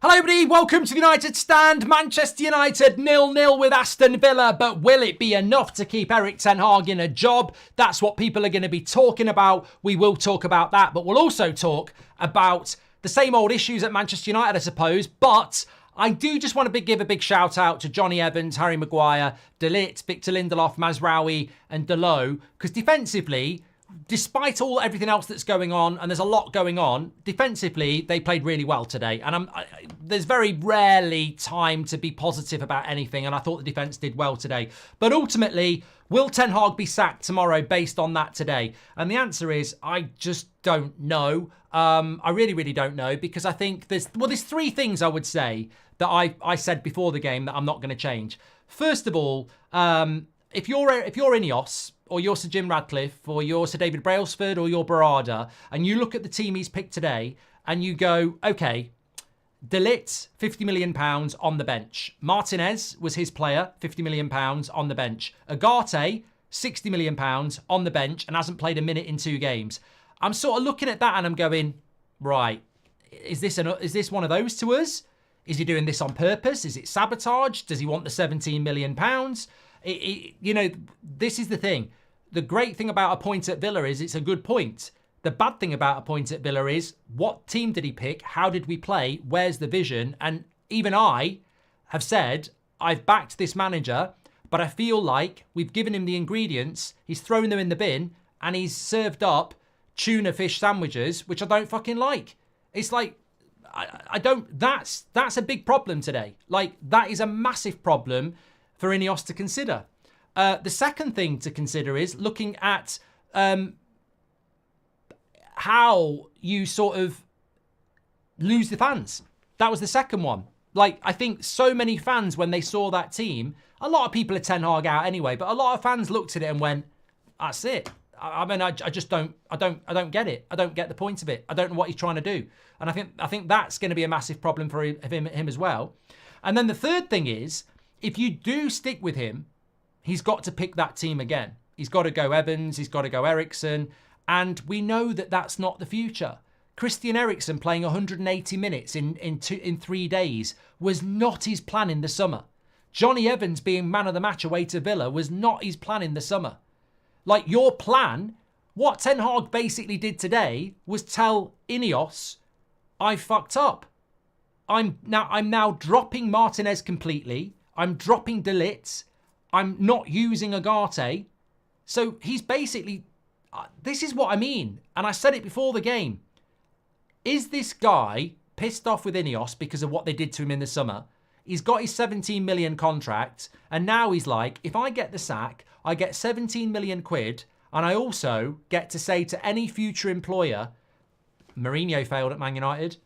Hello everybody, welcome to the United Stand. Manchester United 0-0 with Aston Villa, but will it be enough to keep Erik ten Hag in a job? That's what people are going to be talking about. We will talk about that, but we'll also talk about the same old issues at Manchester United, I suppose. But I do just want to give a big shout out to Johnny Evans, Harry Maguire, De Ligt, Victor Lindelof, Mazraoui and Dalot, because defensively, despite everything else that's going on, and there's a lot going on, defensively, they played really well today. And there's very rarely time to be positive about anything, and I thought the defence did well today. But ultimately, will Ten Hag be sacked tomorrow based on that today? And the answer is, I just don't know. I really, really don't know, because I think there's three things I would say that I said before the game that I'm not going to change. First of all, if you're Ineos, or you're Sir Jim Radcliffe, or you're Sir David Brailsford, or you're Barada, and you look at the team he's picked today, and you go, okay, De Ligt, £50 million on the bench. Martinez was his player, £50 million on the bench. Ugarte, £60 million on the bench, and hasn't played a minute in 2 games. I'm sort of looking at that, and I'm going, right, is this one of those to us? Is he doing this on purpose? Is it sabotage? Does he want the £17 million? You know, this is the thing. The great thing about a point at Villa is it's a good point. The bad thing about a point at Villa is, what team did he pick? How did we play? Where's the vision? And even I have said, I've backed this manager, but I feel like we've given him the ingredients, he's thrown them in the bin, and he's served up tuna fish sandwiches, which I don't fucking like. It's like, I don't, that's a big problem today. Like, that is a massive problem for Ineos to consider. The second thing to consider is looking at how you sort of lose the fans. That was the second one. Like, I think so many fans, when they saw that team, a lot of people are Ten Hag out anyway, but a lot of fans looked at it and went, that's it. I mean, I just don't get it. I don't get the point of it. I don't know what he's trying to do. And I think that's going to be a massive problem for him as well. And then the third thing is, if you do stick with him, he's got to pick that team again. He's got to go Evans, he's got to go Eriksen, and we know that that's not the future. Christian Eriksen playing 180 minutes in 3 days was not his plan in the summer. Johnny Evans being man of the match away to Villa was not his plan in the summer. Like, your plan, what Ten Hag basically did today was tell Ineos, I fucked up. I'm now dropping Martinez completely. I'm dropping De Ligt. I'm not using Ugarte. So he's basically, this is what I mean. And I said it before the game. Is this guy pissed off with Ineos because of what they did to him in the summer? He's got his 17 million contract. And now he's like, if I get the sack, I get 17 million quid. And I also get to say to any future employer, Mourinho failed at Man United.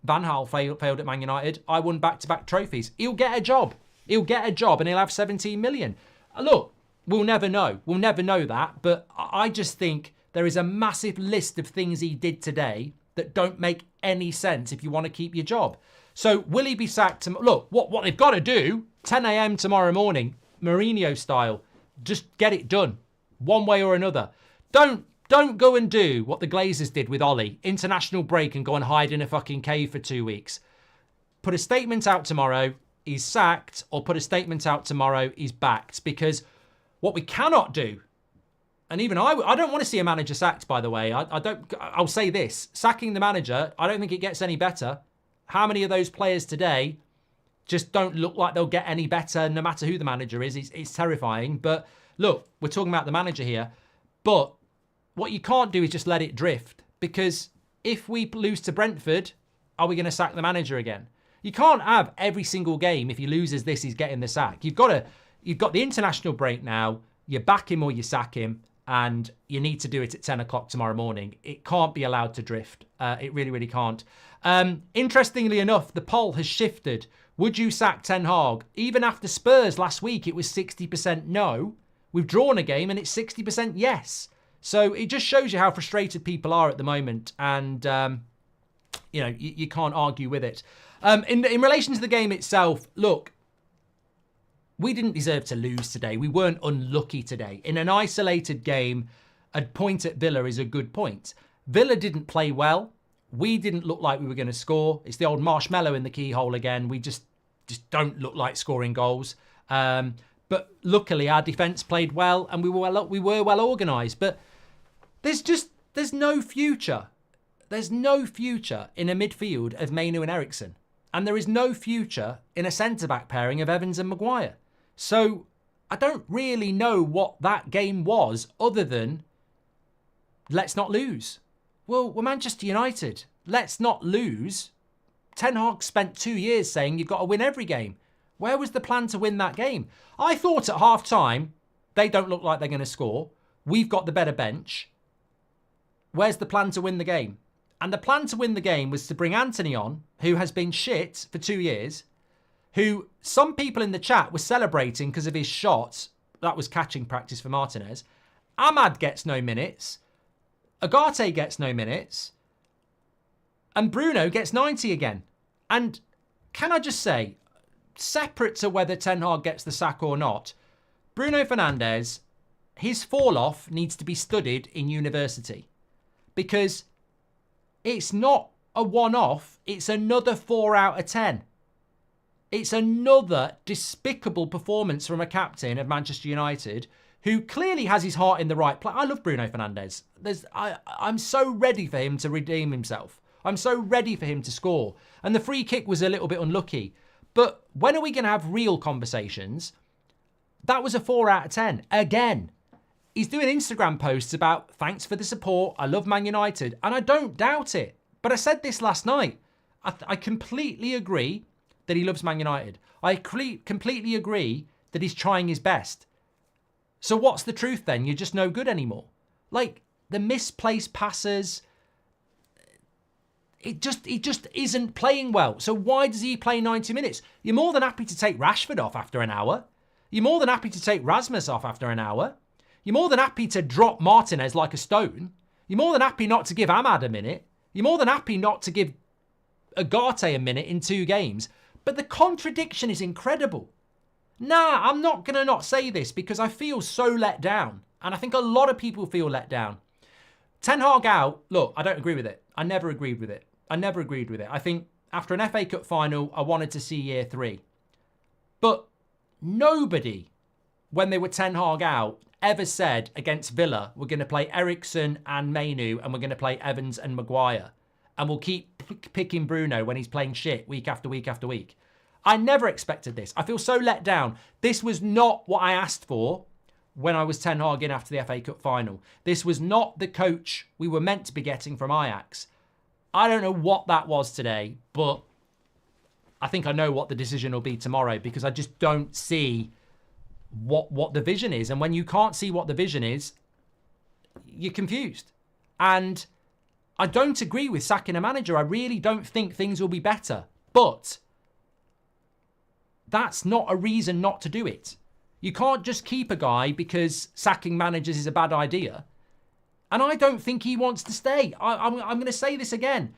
Van Gaal failed at Man United. I won back-to-back trophies. He'll get a job. He'll get a job and he'll have 17 million. Look, we'll never know. We'll never know that. But I just think there is a massive list of things he did today that don't make any sense if you want to keep your job. So will he be sacked? Look, what they've got to do, 10 a.m. tomorrow morning, Mourinho style, just get it done one way or another. Don't go and do what the Glazers did with Ollie, international break, and go and hide in a fucking cave for 2 weeks. Put a statement out tomorrow, he's sacked, or put a statement out tomorrow, he's backed. Because what we cannot do, and even I don't want to see a manager sacked, by the way. I'll say this, sacking the manager, I don't think it gets any better. How many of those players today just don't look like they'll get any better no matter who the manager is? It's terrifying. But look, we're talking about the manager here. But what you can't do is just let it drift. Because if we lose to Brentford, are we going to sack the manager again? You can't have every single game, if he loses this, he's getting the sack. You've got the international break now. You back him or you sack him. And you need to do it at 10 o'clock tomorrow morning. It can't be allowed to drift. It really, really can't. Interestingly enough, the poll has shifted. Would you sack Ten Hag? Even after Spurs last week, it was 60% no. We've drawn a game and it's 60% yes. So it just shows you how frustrated people are at the moment. And, you know, you can't argue with it. In relation to the game itself, look, we didn't deserve to lose today. We weren't unlucky today. In an isolated game, a point at Villa is a good point. Villa didn't play well. We didn't look like we were going to score. It's the old marshmallow in the keyhole again. We just don't look like scoring goals. But luckily our defence played well and we were well organised. But there's no future. There's no future in a midfield of Mainu and Eriksen. And there is no future in a centre-back pairing of Evans and Maguire. So I don't really know what that game was other than let's not lose. Well, we're Manchester United. Let's not lose. Ten Hag spent 2 years saying you've got to win every game. Where was the plan to win that game? I thought at half-time, they don't look like they're going to score. We've got the better bench. Where's the plan to win the game? And the plan to win the game was to bring Anthony on, who has been shit for 2 years, who some people in the chat were celebrating because of his shots. That was catching practice for Martinez. Ahmad gets no minutes. Ugarte gets no minutes. And Bruno gets 90 again. And can I just say, separate to whether Ten Hag gets the sack or not, Bruno Fernandes, his fall-off needs to be studied in university. Because it's not a one-off, it's another 4 out of 10. It's another despicable performance from a captain of Manchester United who clearly has his heart in the right place. I love Bruno Fernandes. I'm so ready for him to redeem himself. I'm so ready for him to score. And the free kick was a little bit unlucky. But when are we going to have real conversations? That was a 4 out of 10. Again. He's doing Instagram posts about, thanks for the support, I love Man United. And I don't doubt it. But I said this last night. I completely agree that he loves Man United. I completely agree that he's trying his best. So what's the truth then? You're just no good anymore. Like, the misplaced passes, it just isn't playing well. So why does he play 90 minutes? You're more than happy to take Rashford off after an hour. You're more than happy to take Rasmus off after an hour. You're more than happy to drop Martinez like a stone. You're more than happy not to give Ahmad a minute. You're more than happy not to give Ugarte a minute in 2 games. But the contradiction is incredible. Nah, I'm not going to not say this because I feel so let down. And I think a lot of people feel let down. Ten Hag out, look, I don't agree with it. I never agreed with it. I think after an FA Cup final, I wanted to see year 3. But nobody, when they were Ten Hag out, ever said against Villa, we're going to play Eriksen and Mainu and we're going to play Evans and Maguire. And we'll keep picking Bruno when he's playing shit week after week after week. I never expected this. I feel so let down. This was not what I asked for when I was Ten Hag in after the FA Cup final. This was not the coach we were meant to be getting from Ajax. I don't know what that was today, but I think I know what the decision will be tomorrow because I just don't see what the vision is. And when you can't see what the vision is, you're confused. And I don't agree with sacking a manager. I really don't think things will be better. But that's not a reason not to do it. You can't just keep a guy because sacking managers is a bad idea. And I don't think he wants to stay. I'm going to say this again.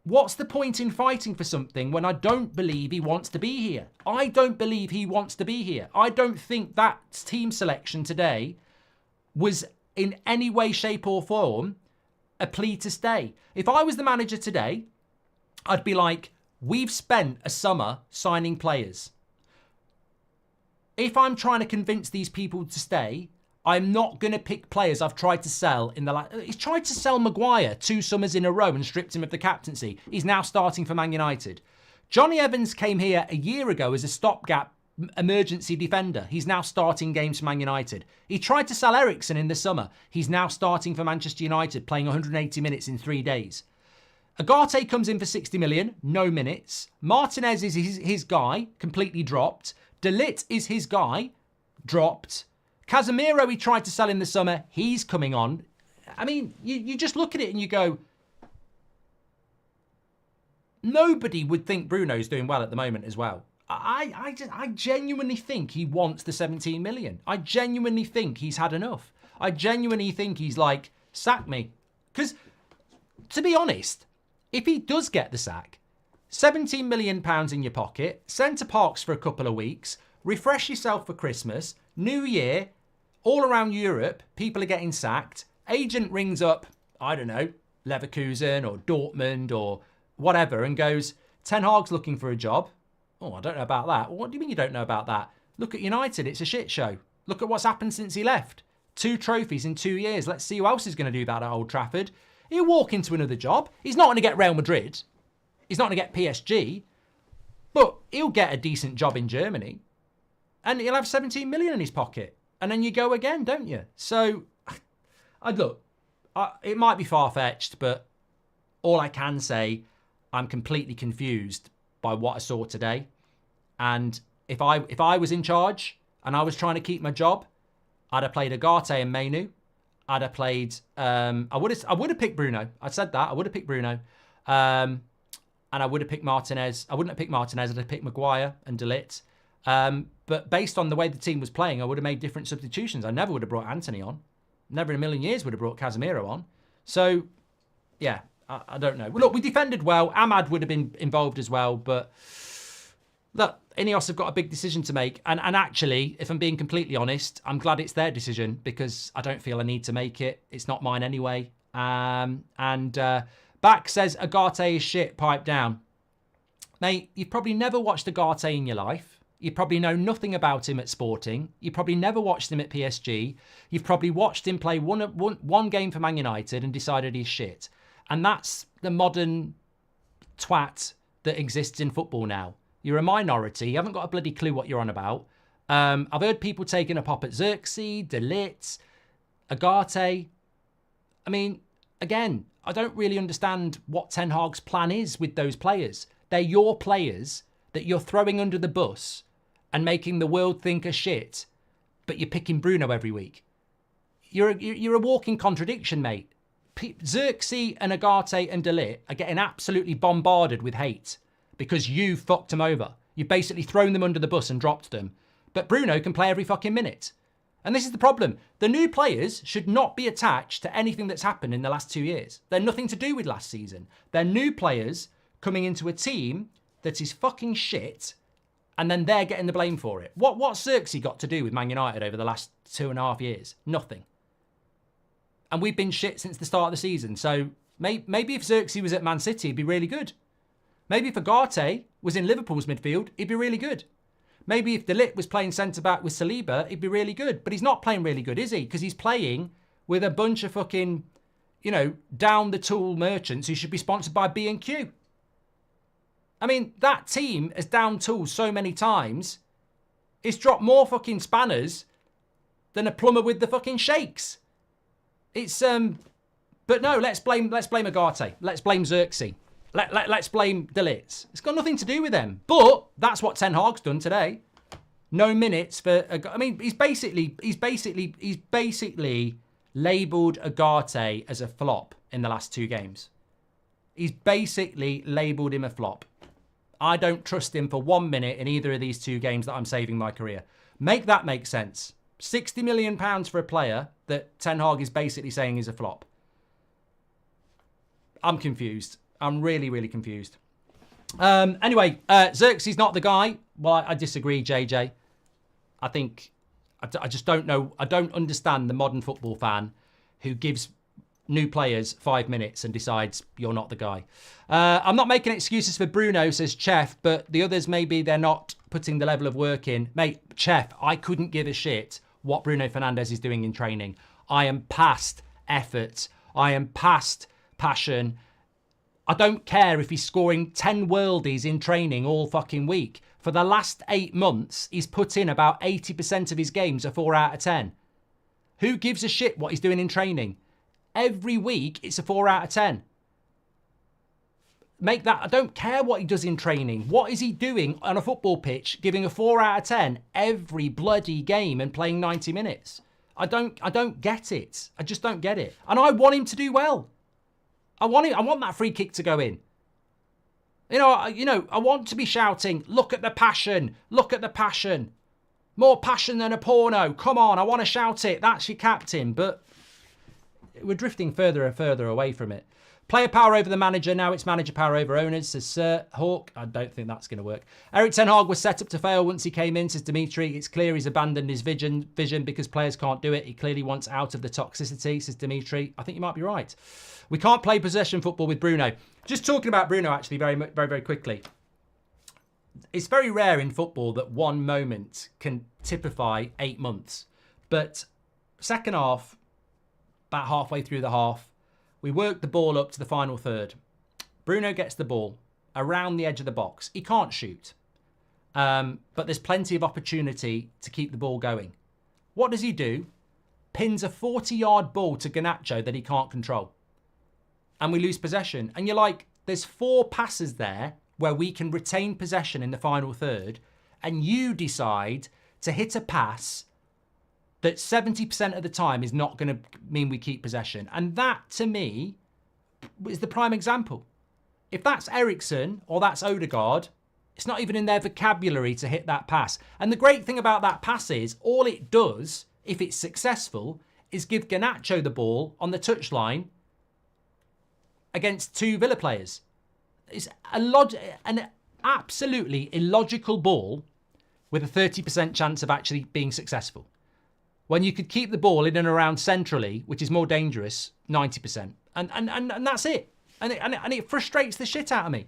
What's the point in fighting for something when I don't believe he wants to be here? I don't believe he wants to be here. I don't think that team selection today was in any way, shape or form a plea to stay. If I was the manager today, I'd be like, we've spent a summer signing players. If I'm trying to convince these people to stay, I'm not going to pick players I've tried to sell in the last... He's tried to sell Maguire 2 summers in a row and stripped him of the captaincy. He's now starting for Man United. Johnny Evans came here a year ago as a stopgap emergency defender. He's now starting games for Man United. He tried to sell Eriksen in the summer. He's now starting for Manchester United, playing 180 minutes in 3 days. Ugarte comes in for 60 million, no minutes. Martinez is his guy, completely dropped. De Ligt is his guy, dropped. Casemiro, he tried to sell in the summer. He's coming on. I mean, you just look at it and you go, nobody would think Bruno's doing well at the moment as well. I genuinely think he wants the 17 million. I genuinely think he's had enough. I genuinely think he's like, sack me. Because, to be honest, if he does get the sack, £17 million in your pocket, Centre Parks for a couple of weeks, refresh yourself for Christmas, New Year, all around Europe, people are getting sacked. Agent rings up, I don't know, Leverkusen or Dortmund or whatever and goes, Ten Hag's looking for a job. Oh, I don't know about that. Well, what do you mean you don't know about that? Look at United. It's a shit show. Look at what's happened since he left. 2 trophies in 2 years. Let's see who else is going to do that at Old Trafford. He'll walk into another job. He's not going to get Real Madrid. He's not going to get PSG. But he'll get a decent job in Germany. And he'll have 17 million in his pocket. And then you go again, don't you? So, it might be far-fetched, but all I can say, I'm completely confused by what I saw today. And if I was in charge and I was trying to keep my job, I'd have played Ugarte and Mainu. I'd have played. I would have picked Bruno. I said that I would have picked Bruno, and I would have picked Martinez. I wouldn't have picked Martinez. I'd have picked Maguire and De Ligt. But based on the way the team was playing, I would have made different substitutions. I never would have brought Anthony on. Never in a million years would have brought Casemiro on. So, yeah, I don't know. Well, look, we defended well. Ahmad would have been involved as well, but look, Ineos have got a big decision to make. And actually, if I'm being completely honest, I'm glad it's their decision because I don't feel I need to make it. It's not mine anyway. Back says Ugarte is shit, pipe down. Mate, you've probably never watched Ugarte in your life. You probably know nothing about him at Sporting. You probably never watched him at PSG. You've probably watched him play one game for Man United and decided he's shit. And that's the modern twat that exists in football now. You're a minority. You haven't got a bloody clue what you're on about. I've heard people taking a pop at Xerxes, De Ligt, Ugarte. I mean, again, I don't really understand what Ten Hag's plan is with those players. They're your players that you're throwing under the bus and making the world think are shit, but you're picking Bruno every week. You're a walking contradiction, mate. Xerxes and Ugarte and De Ligt are getting absolutely bombarded with hate because you fucked them over. You've basically thrown them under the bus and dropped them. But Bruno can play every fucking minute. And this is the problem. The new players should not be attached to anything that's happened in the last 2 years. They're nothing to do with last season. They're new players coming into a team that is fucking shit, and then they're getting the blame for it. What's Xerxes got to do with Man United over the last 2.5 years? Nothing. And we've been shit since the start of the season. So maybe if Xerxes was at Man City, he'd be really good. Maybe if Ugarte was in Liverpool's midfield, he'd be really good. Maybe if De Ligt was playing centre-back with Saliba, he'd be really good. But he's not playing really good, is he? Because he's playing with a bunch of fucking, down-the-tool merchants who should be sponsored by B&Q. I mean, that team has down tools so many times, it's dropped more fucking spanners than a plumber with the fucking shakes. It's, but no, let's blame Ugarte. Let's blame Xerxes. Let's blame De Ligt. It's got nothing to do with them. But that's what Ten Hag's done today. No minutes for, I mean, he's basically labelled Ugarte as a flop in the last 2 games. He's basically labelled him a flop. I don't trust him for 1 minute in either of these 2 games that I'm saving my career. Make that make sense. £60 million for a player that Ten Hag is basically saying is a flop. I'm confused. I'm really, really confused. Anyway, Xerxes not the guy. Well, I disagree, JJ. I think, I just don't know. I don't understand the modern football fan who gives new players 5 minutes and decides you're not the guy. I'm not making excuses for Bruno, says Chef, but the others, maybe they're not putting the level of work in. Mate, Chef, I couldn't give a shit what Bruno Fernandes is doing in training. I am past effort. I am past passion. I don't care if he's scoring 10 worldies in training all fucking week. For the last 8 months, he's put in about 80% of his games a 4 out of 10. Who gives a shit what he's doing in training? Every week, it's a 4 out of 10. Make that, I don't care what he does in training. What is he doing on a football pitch, giving a 4 out of 10 every bloody game and playing 90 minutes? I don't get it. I just don't get it. And I want him to do well. I want that free kick to go in. I want to be shouting, look at the passion, look at the passion. More passion than a porno. Come on, I want to shout it. That's your captain. But we're drifting further and further away from it. Player power over the manager. Now it's manager power over owners, says Sir Hawk. I don't think that's going to work. Eric Ten Hag was set up to fail once he came in, says Dimitri. It's clear he's abandoned his vision because players can't do it. He clearly wants out of the toxicity, says Dimitri. I think you might be right. We can't play possession football with Bruno. Just talking about Bruno, actually, very quickly. It's very rare in football that one moment can typify 8 months. But second half, about halfway through the half, we work the ball up to the final third. Bruno gets the ball around the edge of the box. He can't shoot. But there's plenty of opportunity to keep the ball going. What does he do? Pins a 40-yard ball to Garnacho that he can't control. And we lose possession. And you're like, there's 4 passes there where we can retain possession in the final third. And you decide to hit a pass that 70% of the time is not going to mean we keep possession. And that, to me, is the prime example. If that's Eriksen or that's Odegaard, it's not even in their vocabulary to hit that pass. And the great thing about that pass is, all it does, if it's successful, is give Garnacho the ball on the touchline against 2 Villa players. It's an absolutely illogical ball with a 30% chance of actually being successful. When you could keep the ball in and around centrally, which is more dangerous, 90%. And that's it. And it frustrates the shit out of me.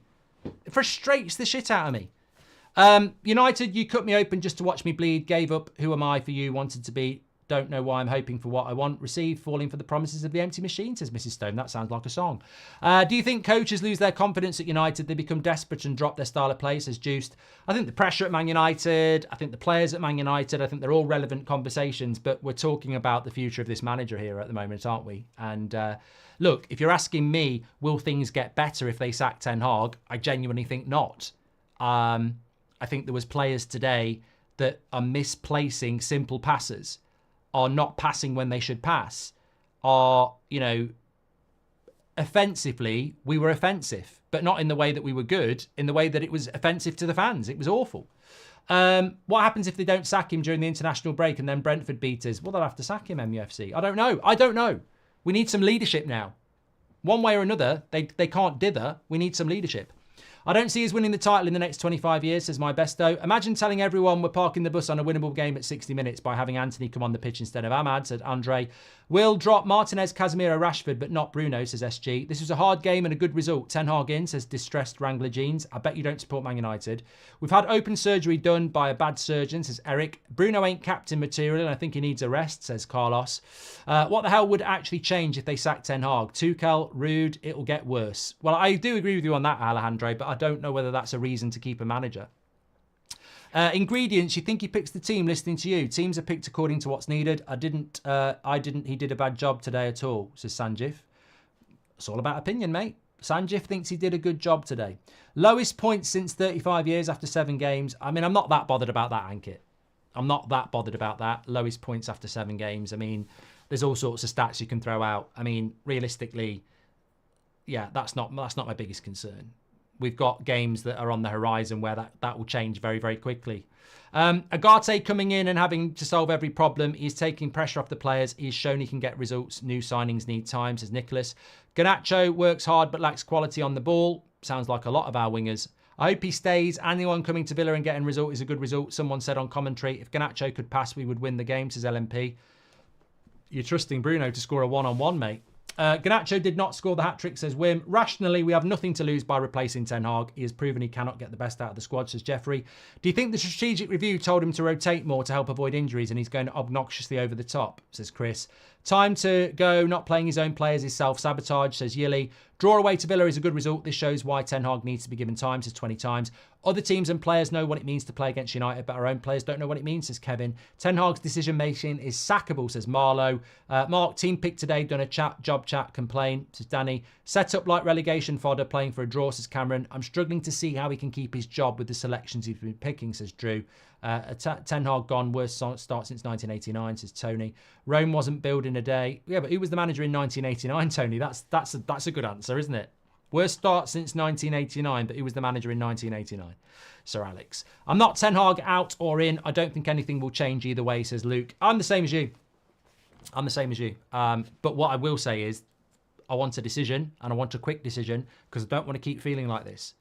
It frustrates the shit out of me. United, you cut me open just to watch me bleed. Gave up. Who am I for you? Wanted to be. Don't know why I'm hoping for what I want. Receive. Falling for the promises of the empty machine, says Mrs. Stone. That sounds like a song. Do you think coaches lose their confidence at United? They become desperate and drop their style of play, says Juiced. I think the pressure at Man United, I think the players at Man United, I think they're all relevant conversations, but we're talking about the future of this manager here at the moment, aren't we? And look, if you're asking me, will things get better if they sack Ten Hag? I genuinely think not. I think there was players today that are misplacing simple passes, are not passing when they should pass, are, offensively, we were offensive, but not in the way that we were good, in the way that it was offensive to the fans. It was awful. What happens if they don't sack him during the international break and then Brentford beat us? Well, they'll have to sack him, MUFC. I don't know. We need some leadership now. One way or another, they can't dither. We need some leadership. I don't see us winning the title in the next 25 years, says my besto. Imagine telling everyone we're parking the bus on a winnable game at 60 minutes by having Anthony come on the pitch instead of Ahmad, said Andre. We'll drop Martinez, Casemiro, Rashford, but not Bruno, says SG. This was a hard game and a good result. Ten Hag in, says Distressed Wrangler Jeans. I bet you don't support Man United. We've had open surgery done by a bad surgeon, says Eric. Bruno ain't captain material and I think he needs a rest, says Carlos. What the hell would actually change if they sacked Ten Hag? Tuchel, rude, it'll get worse. Well, I do agree with you on that, Alejandro, but I don't know whether that's a reason to keep a manager. Ingredients, you think he picks the team listening to you. Teams are picked according to what's needed. I didn't. He did a bad job today at all, says Sanjif. It's all about opinion, mate. Sanjif thinks he did a good job today. Lowest points since 35 years after 7 games. I mean, I'm not that bothered about that, Ankit. I'm not that bothered about that. Lowest points after 7 games. I mean, there's all sorts of stats you can throw out. I mean, realistically, yeah, that's not my biggest concern. We've got games that are on the horizon where that will change very, very quickly. Agate coming in and having to solve every problem. He's taking pressure off the players. He's shown he can get results. New signings need time, says Nicholas. Garnacho works hard but lacks quality on the ball. Sounds like a lot of our wingers. I hope he stays. Anyone coming to Villa and getting result is a good result. Someone said on commentary, if Garnacho could pass, we would win the game, says LMP. You're trusting Bruno to score a one-on-one, mate. Garnacho did not score the hat-trick, says Wim. Rationally, we have nothing to lose by replacing Ten Hag. He has proven he cannot get the best out of the squad, says Jeffrey. Do you think the strategic review told him to rotate more to help avoid injuries and he's going obnoxiously over the top, says Chris. Time to go, not playing his own players is self-sabotage, says Yilly. Draw away to Villa is a good result. This shows why Ten Hag needs to be given time, says 20 times. Other teams and players know what it means to play against United, but our own players don't know what it means, says Kevin. Ten Hag's decision-making is sackable, says Marlowe. Mark, team pick today, done a job chat, complain, says Danny. Set up like relegation fodder, playing for a draw, says Cameron. I'm struggling to see how he can keep his job with the selections he's been picking, says Drew. Ten Hag gone, worst start since 1989, says Tony. Rome wasn't built in a day. Yeah, but who was the manager in 1989, Tony? That's a good answer, isn't it? Worst start since 1989, but who was the manager in 1989? Sir Alex. I'm not Ten Hag out or in. I don't think anything will change either way, says Luke. I'm the same as you. But what I will say is, I want a decision, and I want a quick decision, because I don't want to keep feeling like this.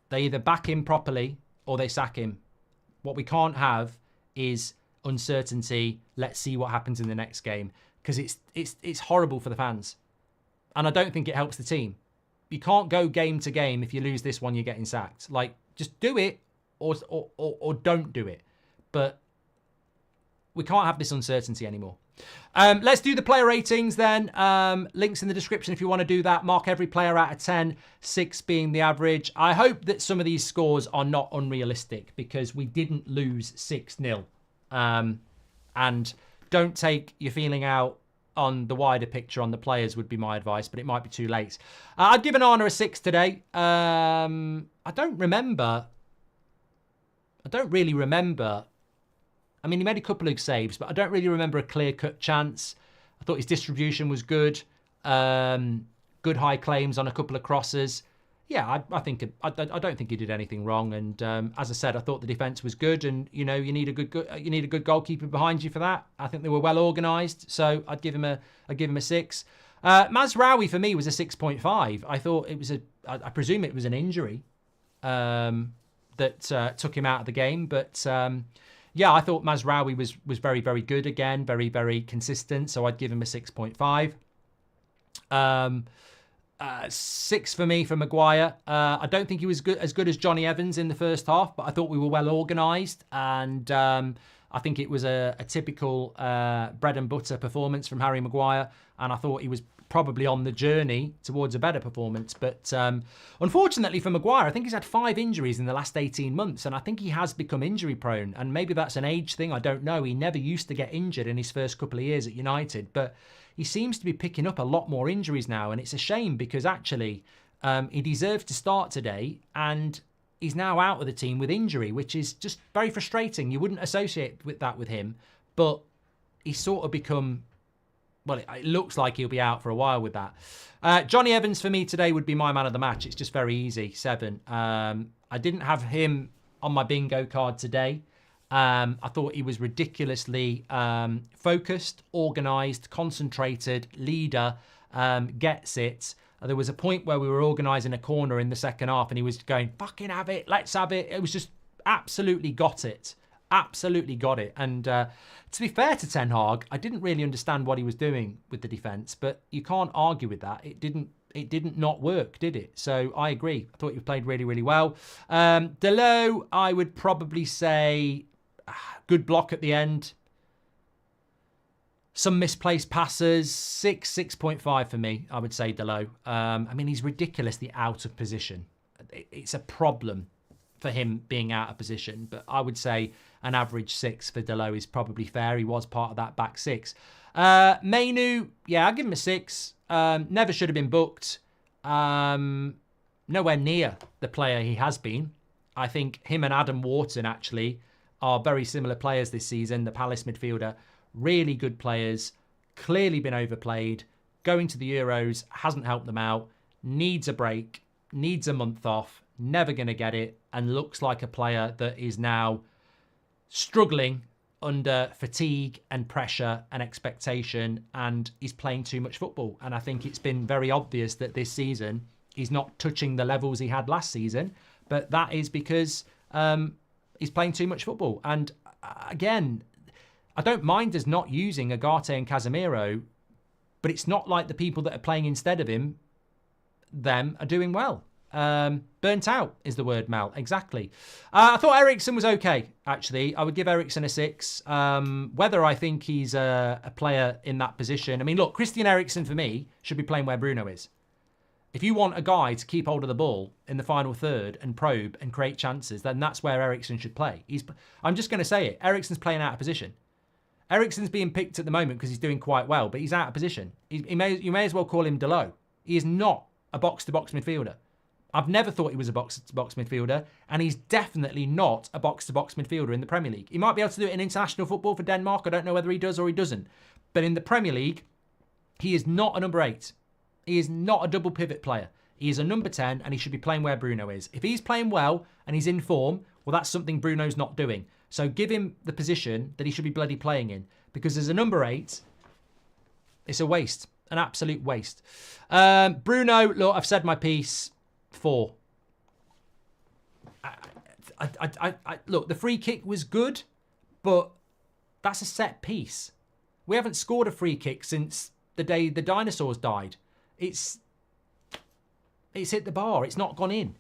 They either back him properly or they sack him. What we can't have is uncertainty. Let's see what happens in the next game, because it's horrible for the fans. And I don't think it helps the team. You can't go game to game. If you lose this one, you're getting sacked. Like, just do it or don't do it. But we can't have this uncertainty anymore. Let's do the player ratings then. Links in the description if you want to do that. Mark every player out of 10, 6 being the average. I hope that some of these scores are not unrealistic, because we didn't lose 6-0. And don't take your feeling out on the wider picture on the players would be my advice, but it might be too late. I'd give Onana a 6 today. I don't really remember. I mean, he made a couple of saves, but I don't really remember a clear-cut chance. I thought his distribution was good. Good high claims on a couple of crosses. Yeah, I don't think he did anything wrong. And as I said, I thought the defence was good. And you need a good goalkeeper behind you for that. I think they were well organised, so I'd give him a 6. Mazraoui for me was a 6.5. I thought it was I presume it was an injury that took him out of the game, but. Yeah, I thought Mazraoui was very, very good again, very, very consistent. So I'd give him a 6.5. 6 for me for Maguire. I don't think he was as good as Johnny Evans in the first half, but I thought we were well organised. And I think it was a typical bread and butter performance from Harry Maguire. And I thought he was probably on the journey towards a better performance. But unfortunately for Maguire, I think he's had 5 injuries in the last 18 months, and I think he has become injury prone. And maybe that's an age thing, I don't know. He never used to get injured in his first couple of years at United, but he seems to be picking up a lot more injuries now, and it's a shame, because actually he deserved to start today, and he's now out of the team with injury, which is just very frustrating. You wouldn't associate that with him, but he's sort of become... Well, it looks like he'll be out for a while with that. Johnny Evans for me today would be my man of the match. It's just very easy, 7. I didn't have him on my bingo card today. I thought he was ridiculously focused, organised, concentrated, leader, gets it. There was a point where we were organising a corner in the second half and he was going, fucking have it, let's have it. It was just absolutely got it. Absolutely got it. And to be fair to Ten Hag, I didn't really understand what he was doing with the defence, but you can't argue with that. It didn't not work, did it? So I agree. I thought he played really, really well. Delo, I would probably say good block at the end. Some misplaced passes. 6.5 for me, I would say Delo. I mean, he's ridiculously out of position. It's a problem for him being out of position, but I would say an average 6 for Delo is probably fair. He was part of that back 6. Mainu, yeah, I'll give him a 6. Never should have been booked. Nowhere near the player he has been. I think him and Adam Wharton actually are very similar players this season. The Palace midfielder, really good players, clearly been overplayed. Going to the Euros hasn't helped them out. Needs a break, needs a month off, never going to get it, and looks like a player that is now struggling under fatigue and pressure and expectation, and is playing too much football. And I think it's been very obvious that this season he's not touching the levels he had last season, but that is because he's playing too much football. And again, I don't mind us not using Agate and Casemiro, but it's not like the people that are playing instead of them are doing well. Burnt out is the word, Mal. Exactly. I thought Eriksen was okay, actually. I would give Eriksen a 6. Whether I think he's a player in that position. I mean, look, Christian Eriksen for me should be playing where Bruno is. If you want a guy to keep hold of the ball in the final third and probe and create chances, then that's where Eriksen should play. I'm just going to say it. Eriksen's playing out of position. Eriksen's being picked at the moment because he's doing quite well, but he's out of position. You may as well call him Delo. He is not a box-to-box midfielder. I've never thought he was a box-to-box midfielder, and he's definitely not a box-to-box midfielder in the Premier League. He might be able to do it in international football for Denmark. I don't know whether he does or he doesn't. But in the Premier League, he is not a number 8. He is not a double pivot player. He is a number 10, and he should be playing where Bruno is. If he's playing well and he's in form, well, that's something Bruno's not doing. So give him the position that he should be bloody playing in. Because as a number 8, it's a waste. An absolute waste. Bruno, look, I've said my piece. 4. Look, the free kick was good, but that's a set piece. We haven't scored a free kick since the day the dinosaurs died. It's hit the bar. It's not gone in.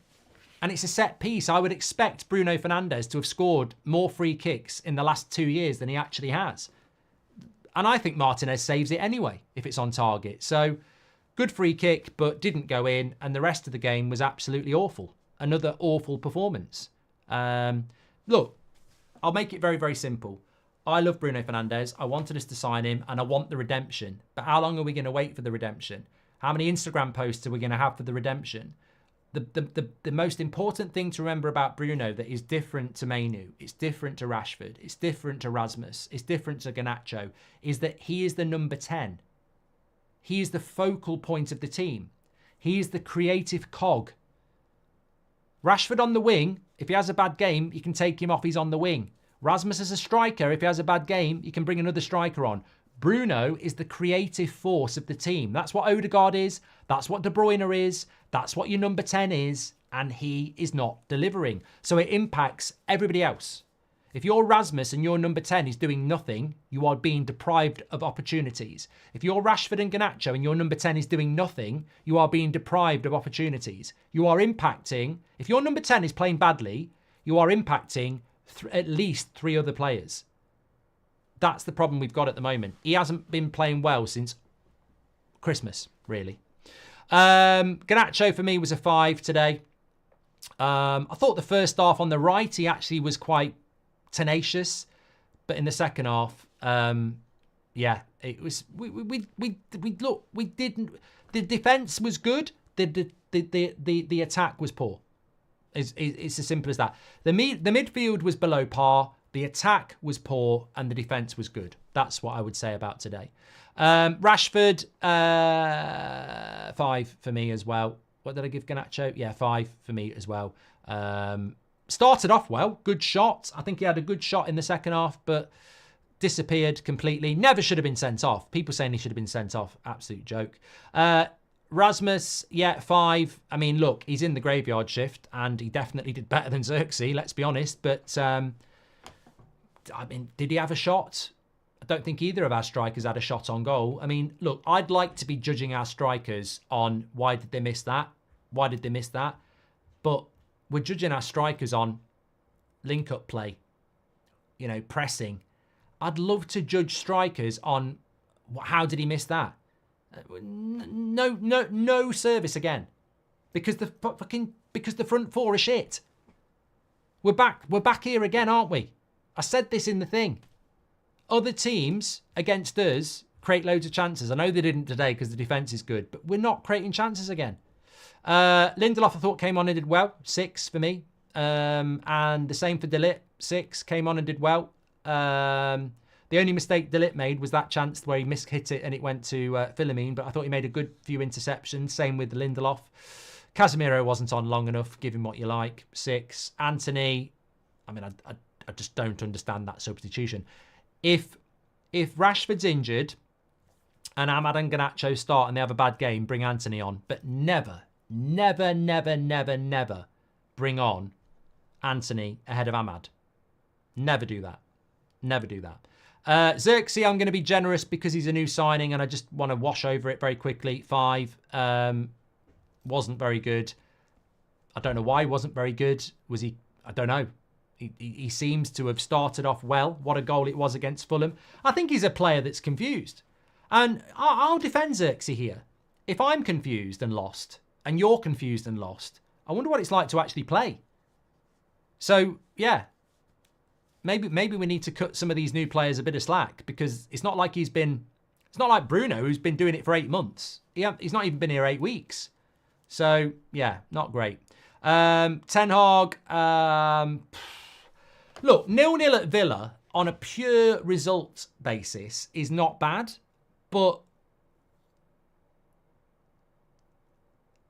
And it's a set piece. I would expect Bruno Fernandes to have scored more free kicks in the last 2 years than he actually has. And I think Martinez saves it anyway, if it's on target. So, good free kick, but didn't go in. And the rest of the game was absolutely awful. Another awful performance. Look, I'll make it very, very simple. I love Bruno Fernandes. I wanted us to sign him, and I want the redemption. But how long are we going to wait for the redemption? How many Instagram posts are we going to have for the redemption? The most important thing to remember about Bruno that is different to Mainu, it's different to Rashford, it's different to Rasmus, it's different to Garnacho, is that he is the number 10. He is the focal point of the team. He is the creative cog. Rashford on the wing, if he has a bad game, you can take him off, he's on the wing. Rasmus as a striker, if he has a bad game, you can bring another striker on. Bruno is the creative force of the team. That's what Odegaard is. That's what De Bruyne is. That's what your number 10 is. And he is not delivering. So it impacts everybody else. If you're Rasmus and your number 10 is doing nothing, you are being deprived of opportunities. If you're Rashford and Garnacho and your number 10 is doing nothing, you are being deprived of opportunities. You are impacting, if your number 10 is playing badly, you are impacting at least 3 other players. That's the problem we've got at the moment. He hasn't been playing well since Christmas, really. Garnacho for me was a 5 today. I thought the first half on the right, he actually was quite tenacious. But in the second half, yeah, it was, we didn't, the defence was good. The attack was poor. It's as simple as that. The midfield was below par. The attack was poor and the defence was good. That's what I would say about today. Rashford, 5 for me as well. What did I give Garnacho? Yeah, 5 for me as well. Started off well. Good shot. I think he had a good shot in the second half, but disappeared completely. Never should have been sent off. People saying he should have been sent off. Absolute joke. Rasmus, yeah, 5. I mean, look, he's in the graveyard shift and he definitely did better than Xerxes, let's be honest. But, I mean, did he have a shot? I don't think either of our strikers had a shot on goal. I mean, look, I'd like to be judging our strikers on why did they miss that? Why did they miss that? But we're judging our strikers on link-up play, you know, pressing. I'd love to judge strikers on how did he miss that? No service again. Because the front four are shit. We're back here again, aren't we? I said this in the thing. Other teams against us create loads of chances. I know they didn't today because the defence is good, but we're not creating chances again. Lindelof, I thought, came on and did well. 6 for me. And the same for De Ligt. 6, came on and did well. The only mistake De Ligt made was that chance where he hit it and it went to Philomene, but I thought he made a good few interceptions. Same with Lindelof. Casemiro wasn't on long enough. Give him what you like. 6. Anthony, I mean, I just don't understand that substitution. If Rashford's injured and Ahmad and Garnacho start and they have a bad game, bring Anthony on. But never bring on Anthony ahead of Ahmad. Never do that. Never do that. Xerxes, I'm going to be generous because he's a new signing and I just want to wash over it very quickly. 5. Wasn't very good. I don't know why he wasn't very good. Was he? I don't know. He seems to have started off well. What a goal it was against Fulham. I think he's a player that's confused. And I'll defend Xerxes here. If I'm confused and lost, and you're confused and lost, I wonder what it's like to actually play. So, yeah. Maybe we need to cut some of these new players a bit of slack because it's not like it's not like Bruno who's been doing it for 8 months. He's not even been here 8 weeks. So, yeah, not great. Ten Hag, look, 0-0 at Villa on a pure result basis is not bad, but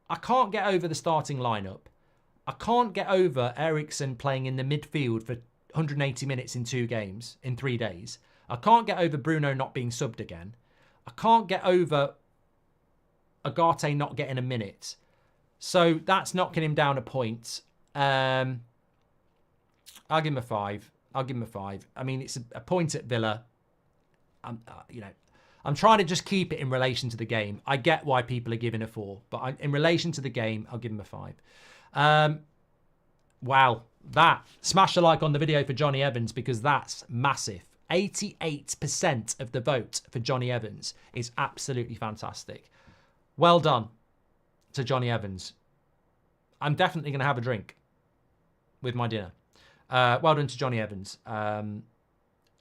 I can't get over the starting lineup. I can't get over Eriksen playing in the midfield for 180 minutes in 2 games, in 3 days. I can't get over Bruno not being subbed again. I can't get over Agate not getting a minute. So that's knocking him down a point. I'll give him a 5. I'll give him a 5. I mean, it's a point at Villa. I'm trying to just keep it in relation to the game. I get why people are giving a 4, but in relation to the game, I'll give him a 5. Wow. Smash a like on the video for Johnny Evans, because that's massive. 88% of the vote for Johnny Evans is absolutely fantastic. Well done to Johnny Evans. I'm definitely going to have a drink with my dinner. Well done to Johnny Evans.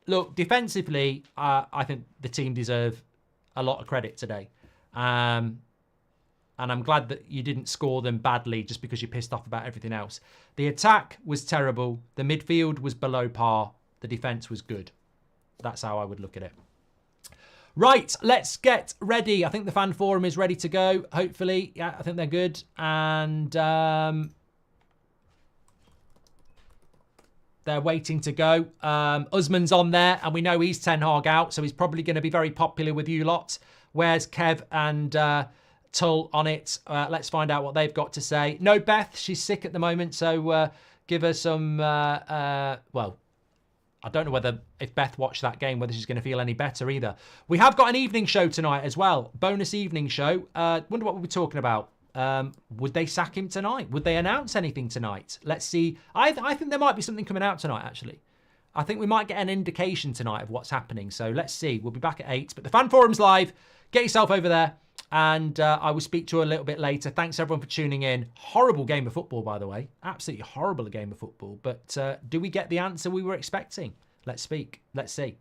Look, defensively, I think the team deserve a lot of credit today. And I'm glad that you didn't score them badly just because you're pissed off about everything else. The attack was terrible. The midfield was below par. The defence was good. That's how I would look at it. Right, let's get ready. I think the fan forum is ready to go, hopefully. Yeah, I think they're good. And they're waiting to go. Usman's on there, and we know he's Ten Hag out, so he's probably going to be very popular with you lot. Where's Kev and Tull on it? Let's find out what they've got to say. No Beth, she's sick at the moment, so give her some, well, I don't know if Beth watched that game, whether she's going to feel any better either. We have got an evening show tonight as well. Bonus evening show. Wonder what we'll be talking about. Would they sack him tonight? Would they announce anything tonight? Let's see. I think there might be something coming out tonight, actually. I think we might get an indication tonight of what's happening. So let's see. We'll be back at 8. But the fan forum's live. Get yourself over there. And I will speak to you a little bit later. Thanks, everyone, for tuning in. Horrible game of football, by the way. Absolutely horrible game of football. But do we get the answer we were expecting? Let's speak. Let's see.